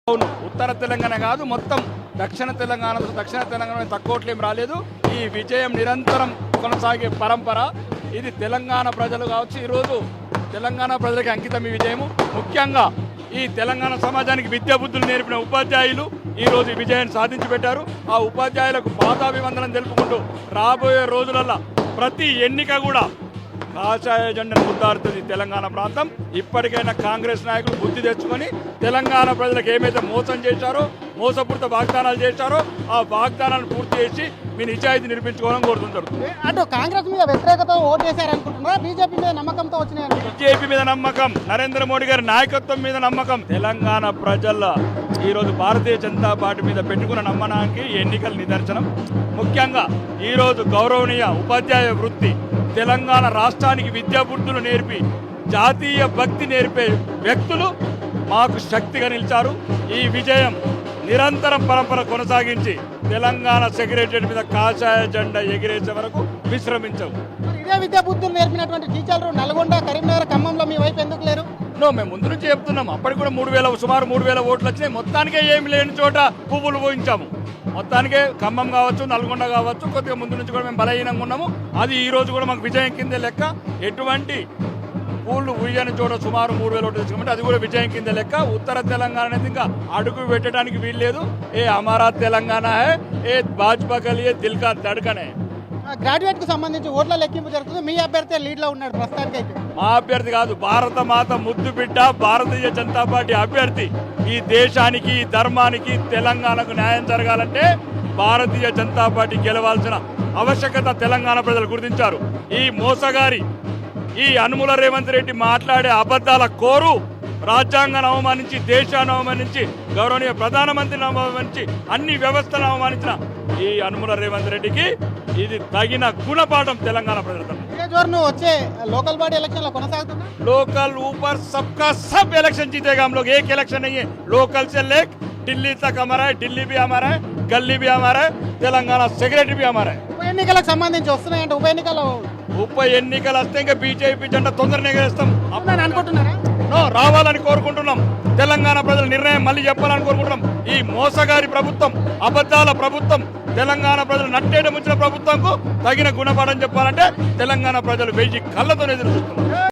అవును, ఉత్తర తెలంగాణ కాదు, మొత్తం దక్షిణ తెలంగాణ తక్కువ ఓట్లు ఏం రాలేదు. ఈ విజయం నిరంతరం కొనసాగే పరంపర. ఇది తెలంగాణ ప్రజలు కావచ్చు, ఈరోజు తెలంగాణ ప్రజలకి అంకితం ఈ విజయము. ముఖ్యంగా ఈ తెలంగాణ సమాజానికి విద్యాబుద్ధులు నేర్పిన ఉపాధ్యాయులు ఈరోజు ఈ విజయాన్ని సాధించి పెట్టారు. ఆ ఉపాధ్యాయులకు పాదాభివందనం తెలుపుకుంటూ రాబోయే రోజులలో ప్రతి ఎన్నిక కూడా కాషాయ జెండాను ముద్దాడుతుంది తెలంగాణ ప్రాంతం. ఇప్పటికైనా కాంగ్రెస్ నాయకులు బుద్ధి తెచ్చుకొని తెలంగాణ ప్రజలకు ఏమైతే మోసం చేశారో, మోసపూరిత వాగ్దానాలు చేశారో ఆ వాగ్దానాలను పూర్తి చేసి మీ నిజాయితీ నిరూపించుకోవాలని కోరుతుంటారు. అటు కాంగ్రెస్ మీద వ్యతిరేకత ఓటు వేశారనుకుంటున్నారా, బీజేపీ మీద నమ్మకంతో వచ్చినాయి? బీజేపీ మీద నమ్మకం, నరేంద్ర మోడీ గారి నాయకత్వం మీద నమ్మకం. తెలంగాణ ప్రజల ఈరోజు భారతీయ జనతా పార్టీ మీద పెట్టుకున్న నమ్మకానికి ఎన్నికల నిదర్శనం. ముఖ్యంగా ఈరోజు గౌరవనీయ ఉపాధ్యాయ వృత్తి తెలంగాణ రాష్ట్రానికి విద్యాబుద్ధులు నేర్పి జాతీయ భక్తి నేర్పే వ్యక్తులు మాకు శక్తిగా నిలిచారు. ఈ విజయం నిరంతరం పరంపర కొనసాగించి తెలంగాణ సెక్రటరియట్ మీద కాషాయ జెండా ఎగిరేసే వరకు విశ్రమించవు. ఇదే విద్యాబుద్ధులు నేర్పినటువంటి టీచర్లు నల్గొండ, కరీంనగర్, ఖమ్మంలో మీ వైపు ఎందుకు లేరు? మేము ముందు నుంచి చెప్తున్నాం. అప్పటికి కూడా సుమారు 3000 ఓట్లు వచ్చినాయి. మొత్తానికే ఏమి లేని చోట పువ్వులు పోయించాము. మొత్తానికే ఖమ్మం కావచ్చు, నల్గొండ కావచ్చు, కొద్దిగా ముందు నుంచి కూడా మేము బలహీనంగా ఉన్నాము. అది ఈ రోజు కూడా మాకు విజయం కిందే లెక్క. ఎటువంటి పూలు ఉయ్యని చోట సుమారు 3000 ఓట్లు తెచ్చుకోమంటే అది కూడా విజయం కింద లెక్క. ఉత్తర తెలంగాణ అనేది ఇంకా అడుగు పెట్టడానికి వీల్లేదు. ఏ హమారా తెలంగాణ హై, ఏ భాజపా కలియే దిల్ కా ధడ్కన్ హై. గ్రాడ్యుయేట్ కు సంబంధించి ఓట్ల లెక్కింపు జరుగుతుంది. మీ అభ్యర్థి లీడ్ లో ఉన్నాడు ప్రస్తుతానికి. అయితే మా అభ్యర్థి కాదు, భారత మాత ముద్దు బిడ్డ భారతీయ జనతా పార్టీ అభ్యర్థి. ఈ దేశానికి, ఈ ధర్మానికి, తెలంగాణకు న్యాయం జరగాలంటే భారతీయ జనతా పార్టీ గెలవాల్సిన ఆవశ్యకత తెలంగాణ ప్రజలు గుర్తించారు. ఈ మోసగారి ఈ యనుమల రేవంత్ రెడ్డి మాట్లాడే అబద్ధాల కోరు రాజ్యాంగాన్ని అవమానించి, దేశాన్ని అవమానించి, గౌరవనీయ ప్రధానమంత్రిని అవమానించి, అన్ని వ్యవస్థలను అవమానించిన ఈ యనుమల రేవంత్ రెడ్డికి ఇది తగిన గుణపాఠం తెలంగాణ ప్రజలకు. వచ్చే लोकल बॉडी इलेक्शन కొనసాగుతున్నా लोकल ऊपर सबका सब इलेक्शन जीतेगा हम लोग. एक इलेक्शन नहीं है, लोकल से लेकर दिल्ली तक हमारा है. दिल्ली भी हमारा है, गली भी हमारा है, తెలంగాణ సెక్రటరీ भी हमारा है. ఉప ఎన్నికలకు సంబంధించి వస్తున్నాయంటే ఉప ఎన్నికలు వస్తే ఇంకా బీజేపీ జెండా తొందరగా ఎగరేస్తాం అనుకుంటున్నారా? రావాలని కోరుకుంటున్నాం. తెలంగాణ ప్రజల నిర్ణయం మళ్ళీ చెప్పాలని కోరుకుంటున్నాం. ఈ మోసగారి ప్రభుత్వం, అబద్ధాల ప్రభుత్వం, తెలంగాణ ప్రజలు నట్టేట ముంచిన ప్రభుత్వంకు తగిన గుణపాఠం చెప్పాలంటే తెలంగాణ ప్రజలు 1000 కళ్ళతో ఎదురు చూస్తున్నారు.